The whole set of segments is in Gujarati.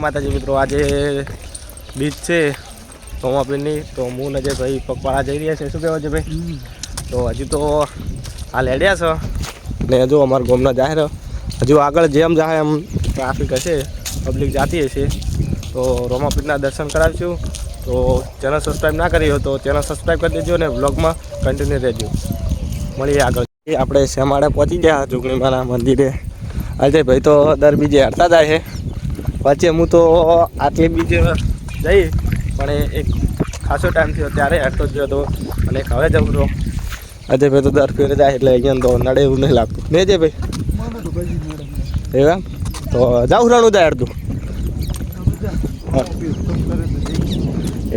માતાજી મિત્રો, આજે બીચ છે રોમાપીરની, તો હું ને ભાઈ પગપાળા જઈ રહ્યા છે. શું કહેવાય છે ભાઈ? તો હજી તો હાલ હેડ્યા છો ને હજુ અમારા ગામના જાહેર હજુ આગળ જેમ જાય એમ ટ્રાફિક હશે, પબ્લિક જાતી હશે, તો રોમાપીરના દર્શન કરાવીશું. તો ચેનલ સબસ્ક્રાઈબ ના કરી હોય તો ચેનલ સબસ્ક્રાઈબ કરી દેજો ને બ્લોગમાં કન્ટિન્યુ રહેજો. મળીએ આગળ. આપણે શેમાડે પહોંચી ગયા જોગણીમાના મંદિરે. અજયભાઈ તો દર બીજે હડતા જાય છે. વચ્ચે હું તો આટલી બીજે જઈ પણ એક ખાસો ટાઈમ થયો ત્યારે હટતો જ ગયો હતો અને હવે જવું તો અજયભાઈ તો દર ફેરે જાય એટલે અહીંયા તો નડે એવું નહીં લાગતું ને અજયભાઈ? એવા તો જાઉં રણું જાય અડધું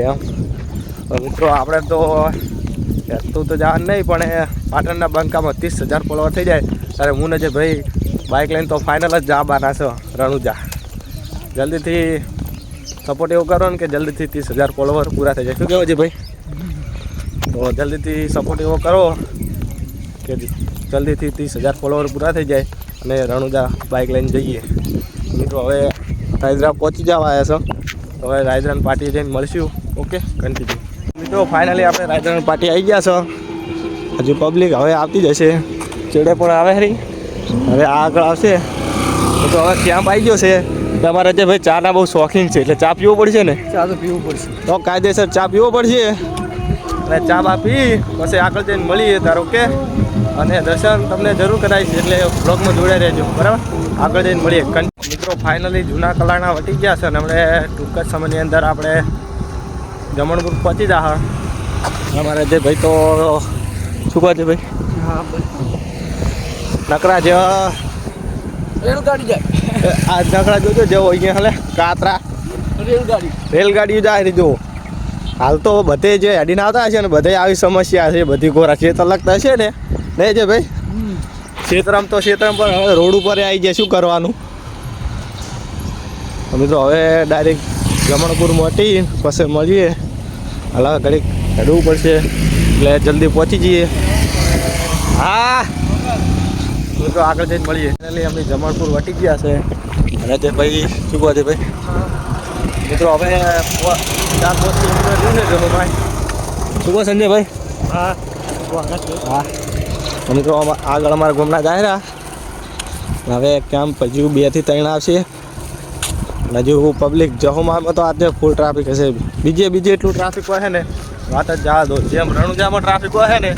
એમ. મિત્રો આપણે તો હેરતું તો જવાનું નહીં, પણ પાટણના બંકામાં 30,000 ફોલોવર થઈ જાય ત્યારે હું ને જે ભાઈ બાઇક લઈને તો ફાઇનલ જ જવાના છો રણુજા. જલ્દીથી સપોર્ટ એવો કરો ને કે જલ્દીથી 30,000 ફોલોવર પૂરા થઈ જાય. શું કહેવું છે ભાઈ? તો જલ્દીથી સપોર્ટ એવો કરો કે જલ્દીથી 30,000 ફોલોવર પૂરા થઈ જાય અને રણુજા બાઇક લઈને જઈએ. મિત્રો હવે રાયદ્રા પહોંચી જવા આવ્યા છો, હવે રાયદ્રાની પાર્ટી જઈને મળશું. Okay, continue. મિત્રો ફાઇનલી આપણે રાયદ્રાની પાર્ટી આવી ગયા છો. હજુ પબ્લિક હવે આવતી જશે, ચેડે પણ આવે ખરી, હવે આગળ આવશે. તો હવે ક્યાંપ આવી ગયો છે. તમારે જે ભાઈ ચાના બહુ શોખીન છે એટલે ચા પીવો પડશે ને? ચા તો પીવું પડશે, તો કાયદેસર ચા પીવો પડશે અને ચા બા પી પછી આગળ જઈને મળીએ તારો. ઓકે, અને દર્શન તમને જરૂર કરાવીશ એટલે બ્લોગમાં જોડાઈ રહેજો, બરાબર? આગળ જઈને મળીએ. મિત્રો ફાઇનલી જૂના કલાના વટી ગયા છે અને આપણે ટૂંક જ સમયની અંદર આપણે જમણપુર પહોંચી જા. અમારે જે ભાઈ તો શું કહે છે ભાઈ? હા, નકરા જેવા રેલગાડી જાય. આ નકરા જોજો જેવો અહીંયા હાલે કાતરા રેલગાડીઓ જાય જો. હાલ તો બધે જે હેડીને આવતા હશે ને બધે આવી સમસ્યા છે, બધી ગોરા ખેતર લગતા હશે ને નહીં છે ભાઈ? ખેતરમ તો ખેતરમ પણ હવે રોડ ઉપર આવી જાય, શું કરવાનું? મિત્રો હવે ડાયરેક્ટ જમણપુર મોટી પછી મળીએ. હાલ ઘડીક હેડવું પડશે એટલે જલ્દી પહોંચી જઈએ. હા મિત્રો આગળ જઈને મળીએ. એટલે અમે જમણપુર વટી ગયા છે અને તે ભાઈ શું કહે છે ભાઈ? મિત્રો હવે 4-5 કિલોમીટર જેવું છે જમણભાઈ. શું કહો સંજયભાઈ? હા હા. મિત્રો આગળ અમારા ગામના જાય હવે કેમ્પ હજુ 2 થી 3 આવશે. હજુ પબ્લિક જહોમાં તો આજે ફૂલ ટ્રાફિક હશે. બીજે એટલું ટ્રાફિક હોય ને વાત જ જવા દો. જેમ રણુજામાં ટ્રાફિક હોય ને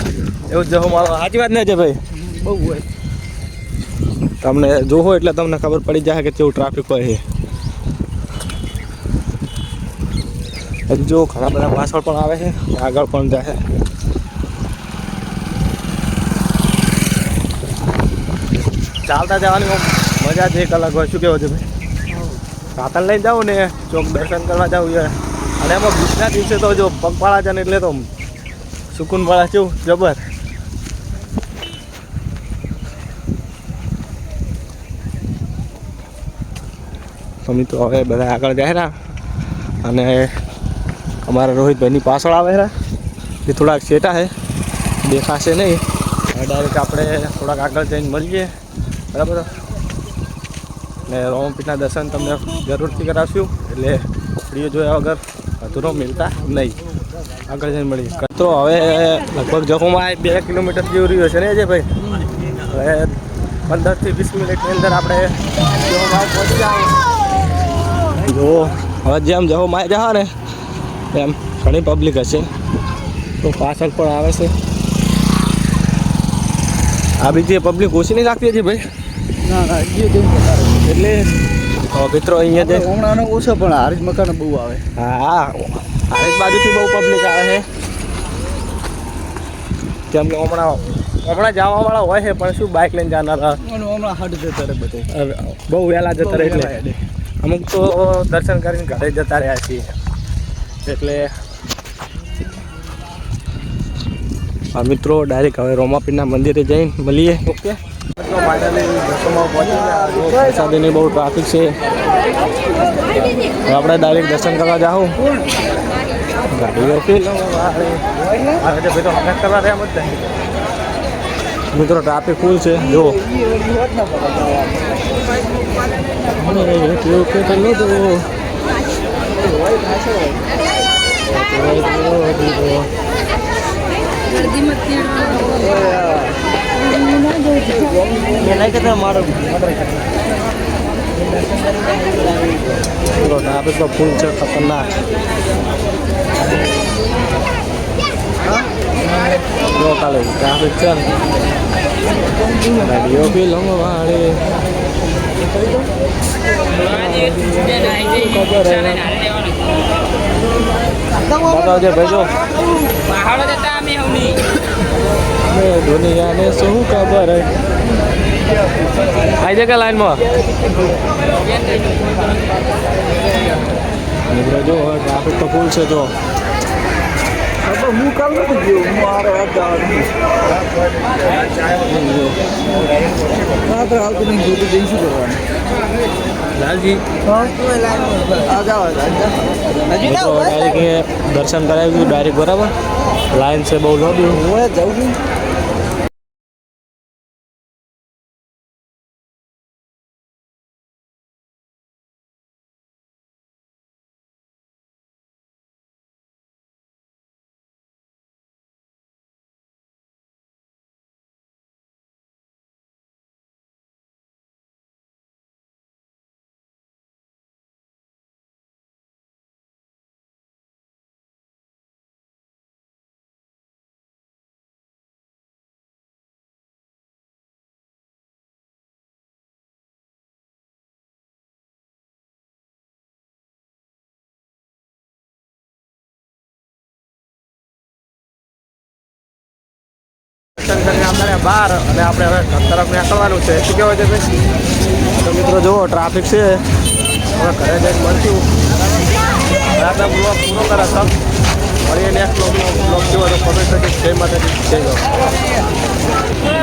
એવું જહોમાં. સાચી વાત નહીં છે ભાઈ? બહુ હોય. તમને જોવો એટલે તમને ખબર પડી જાય કે કેવું ટ્રાફિક હોય છે. હજુ જો ઘણા બધા પાછળ પણ આવે છે, આગળ પણ જાય. ચાલતા જવાની મજા જ એક અલગ હોય. શું કહેવું છે ભાઈ? સાધન લઈને જાઉં ને ચોક દર્શન કરવા જાઉં અને એમાં બીજના દિવસે તો જો પગપાળા છે ને એટલે તો સુકૂન વાળા કેવું જબર. તો મિત્રો હવે બધા આગળ જાય અને અમારા રોહિતભાઈની પાછળ આવે એ થોડાક સેટા છે, દેખાશે નહીં. ડાયરેક્ટ આપણે થોડાક આગળ જઈને મળીએ, બરાબર? ને રોમાપીરના દર્શન તમને જરૂરથી કરાવશું એટલે વિડીયો જોયા વગર અધૂરો મિલતા નહીં. આગળ જઈને મળીએ. તો હવે લગભગ જખોમાં 2 કિલોમીટર જેવું રહ્યું છે ને છે ભાઈ? હવે 15 થી 20 મિનિટની અંદર આપણે જખોમાં પહોંચી જાવ. જો હવે જેમ જખોમાં જાવ ને એમ ઘણી પબ્લિક હશે, તો પાછળ પણ આવે છે. આ બીજી પબ્લિક ઓછી નહીં લાગતી હતી ભાઈ? ના એટલે મિત્રો અહીંયા જે હમણાં ઓછો પણ હારીજ મકાન બહુ આવે. હા, હારીજ બાજુથી બહુ પબ્લિક આવે છે કેમ કે હમણાં જવાવાળા હોય છે પણ શું બાઇક લઈને જનારા હમણાં હટ જતા રહે બધે, બહુ વહેલા જતા રહે એટલે અમુક તો દર્શન કરીને ઘરે જતા રહ્યા છીએ. એટલે મિત્રો ડાયરેક્ટ હવે રોમાપીરના મંદિરે જઈને મળીએ. ઓકે, તો ફાઇનલી દર્શનમાં પહોંચી ગયા. વરસાદની બહુ ટ્રાફિક છે. આપણે ડાયરેક્ટ દર્શન કરવા જાઉં. ગાડી કરવા રહ્યા બધા મિત્રો. ટ્રાફિક ફૂલ છે જો. કેવું ટ્રાફિક તો ફૂલ છે ખતરનાક. જો કાલે ટ્રાફિક છે ને ગાડીઓ બી લંબાડી બતાવજે ભાઈ જો દુનિયાને શું ખબર આવી જાય કે લાઈનમાં મિત્રો જો ટ્રાફિક તો ફૂલ છે જો હું કાલ નથી ગયો મારે આવતું નહીં જોતું જઈ શું કરવાનું લાલજી ડાયરેક્ટ દર્શન કરાવ્યું ડાયરેક્ટ બરાબર લાઈન છે બહુ લોબી હું જાઉં છું દર્શન કરીને આપણે બહાર અને આપણે હવે ઘર તરફ નીકળવાનું છે શું કહેવાય છે ભાઈ તો મિત્રો જુઓ ટ્રાફિક છે હવે ઘરે જઈને મળશું આપણે બ્લોગ પૂરો કરે સબ મળીએ નેક્સ્ટ બ્લોગ જેવો તો કમેન્ટ કરી જય માતાજી જય ગૌ.